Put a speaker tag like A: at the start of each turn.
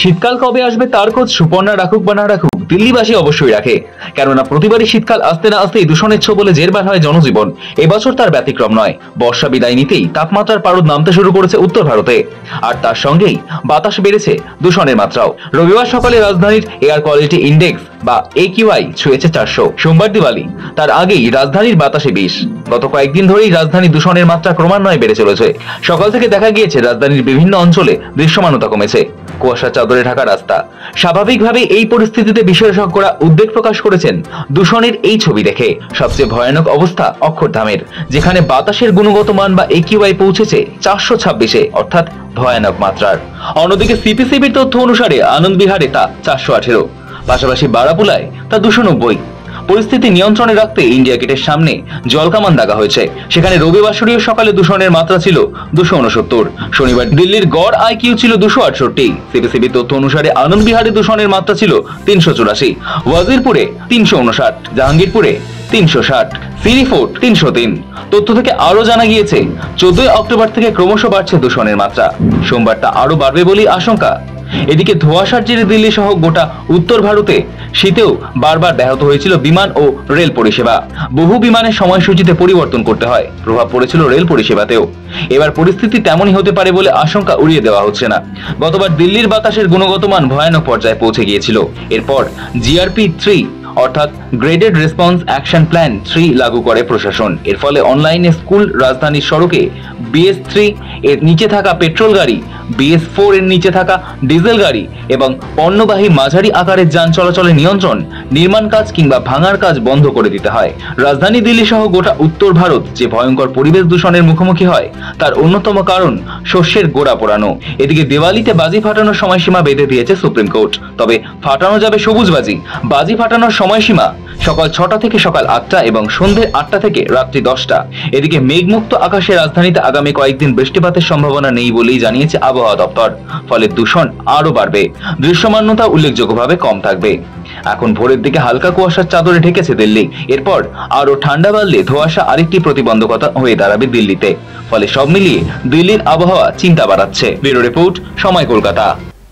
A: শীতকাল কবে আসবে তার খোঁজ সুপর্ণা রাখুক বা না রাখুক, দিল্লিবাসী অবশ্যই রাখে। কেননা প্রতিবারই শীতকাল আসতে না আসতেই দূষণের ছোবলে জেরবার হয় জনজীবন। এবছর তার ব্যতিক্রম নয়। বর্ষা বিদায় নিতেই তাপমাত্রার পারদ নামতে শুরু করেছে উত্তর ভারতে, আর তার সঙ্গেই বাতাস বেড়েছে দূষণের মাত্রাও। রবিবার সকালে রাজধানীর এয়ার কোয়ালিটি ইন্ডেক্স বা AQI ছুঁয়েছে 400। সোমবার দিওয়ালি, তার আগেই রাজধানীর বাতাসে 20। গত কয়েকদিন ধরেই রাজধানী দূষণের মাত্রা ক্রমান্বয়ে বেড়ে চলেছে। সকাল থেকে দেখা গিয়েছে রাজধানীর বিভিন্ন অঞ্চলে দৃশ্যমানতা কমেছে, কুয়াশার চাদরে ঢাকা রাস্তা। স্বাভাবিকভাবে এই পরিস্থিতিতে বিশেষজ্ঞরা উদ্বেগ প্রকাশ করেছেন দূষণের এই ছবি দেখে। সবচেয়ে ভয়ানক অবস্থা অক্ষরধামের, যেখানে বাতাসের গুণগত মান বা AQI পৌঁছেছে 426-এ, অর্থাৎ ভয়ানক মাত্রার। অন্যদিকে CPCBর তথ্য অনুসারে আনন্দবিহারে তা 418, পাশাপাশি বারাপুলায় তা 290। পরিস্থিতি নিয়ন্ত্রণে রাখতে ইন্ডিয়া গেটের সামনে জলকামান দাগা হয়েছে। সেখানে রবিবাসরীয় সকালে দূষণের মাত্রা ছিল 269। শনিবার দিল্লির গড় IQ ছিল 268। CPCB তথ্য অনুসারে আনন্দবিহারে দূষণের মাত্রা ছিল 384, ওয়াজিরপুরে 359, জাহাঙ্গীরপুরে 360, সিরিফোর্ট 303। তথ্য থেকে আরো জানা গিয়েছে 14 অক্টোবর থেকে ক্রমশ বাড়ছে দূষণের মাত্রা। সোমবার তা আরো বাড়বে বলেই আশঙ্কা। এদিকে ধোঁয়াশার জেরে দিল্লি সহ গোটা উত্তর ভারতে শীতেও বারবার ব্যাহত হয়েছিল বিমান ও রেল পরিষেবা। বহু বিমানের সময়সূচিতে পরিবর্তন করতে হয়, প্রভাব পড়েছিল রেল পরিষেবাতেও। এবার পরিস্থিতি তেমনই হতে পারে বলে আশঙ্কা উড়িয়ে দেওয়া হচ্ছে না। গতবার দিল্লির বাতাসের গুণগত মান ভয়ানক পর্যায়ে পৌঁছে গিয়েছিল। এরপর GRP-3 অর্থাৎ গ্রেডেড রেসপন্স অ্যাকশন প্ল্যান 3 লাগু করে প্রশাসন। এর ফলে অনলাইনে স্কুল, রাজধানীর সড়কে BS-3 এর নিচে থাকা পেট্রোল গাড়ি, BS-4 এর নিচে থাকা ডিজেল গাড়ি এবং পণ্যবাহী মাঝারি আকারের যান চলাচলে নিয়ন্ত্রণ, নির্মাণ কাজ কিংবা ভাঙার কাজ বন্ধ করে দিতে হয়। রাজধানী দিল্লি সহ গোটা উত্তর ভারত যে ভয়ঙ্কর পরিবেশ দূষণের মুখোমুখি হয় তার অন্যতম কারণ শস্যের গোড়া পোড়ানো। এদিকে দিওয়ালিতে বাজি ফাটানোর সময়সীমা বেঁধে দিয়েছে সুপ্রিম কোর্ট। তবে ফাটানো যাবে সবুজ বাজি। বাজি ফাটানোর সময়সীমা সকাল 6টা থেকে সকাল 8টা এবং সন্ধ্যে 8টা থেকে রাত্রি 10টা। এদিকে মেঘমুক্ত আকাশে রাজধানীতে আগামী কয়েকদিন বৃষ্টিপাতের সম্ভাবনা নেই বলেই জানিয়েছে আবহাওয়া দপ্তর। ফলে দূষণ আরো বাড়বে, দৃশ্যমানতা উল্লেখযোগ্যভাবে কম থাকবে। এখন ভোরের দিকে হালকা কুয়াশার চাদরে ঢেকেছে দিল্লি। এরপর আরো ঠান্ডা বাড়লে ধোঁয়াশা আরেকটি প্রতিবন্ধকতা হয়ে দাঁড়াবে দিল্লিতে। ফলে সব মিলিয়ে দিল্লির আবহাওয়া চিন্তা বাড়াচ্ছে। ব্যুরো রিপোর্ট, সময় কলকাতা।